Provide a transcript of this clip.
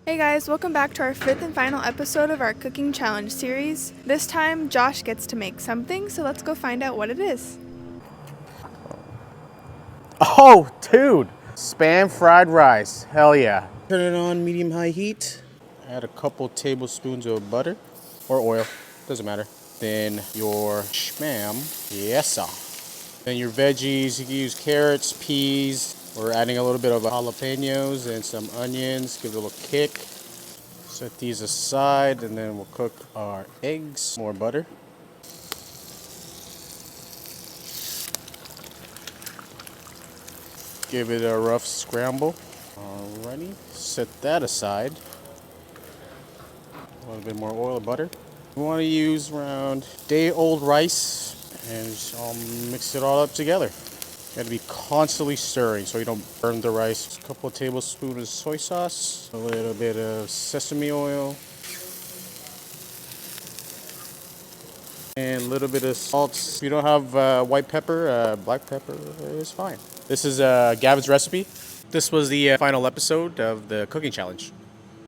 Hey guys, welcome back to our fifth and final episode of our cooking challenge series. This time, Josh gets to make something, so let's go find out what it is. Oh, dude! Spam fried rice. Hell yeah. Turn it on medium-high heat. Add a couple tablespoons of butter or oil. Doesn't matter. Then your spam. Yes, sir. Then your veggies. You can use carrots, peas. We're adding a little bit of jalapenos and some onions. Give it a little kick. Set these aside, and then we'll cook our eggs. More butter. Give it a rough scramble. Alrighty, set that aside. A little bit more oil and butter. We want to use around day-old rice and just all mix it all up together. You got to be constantly stirring so you don't burn the rice. A couple of tablespoons of soy sauce, a little bit of sesame oil, and a little bit of salt. If you don't have white pepper, black pepper is fine. This is Gavin's recipe. This was the final episode of the cooking challenge.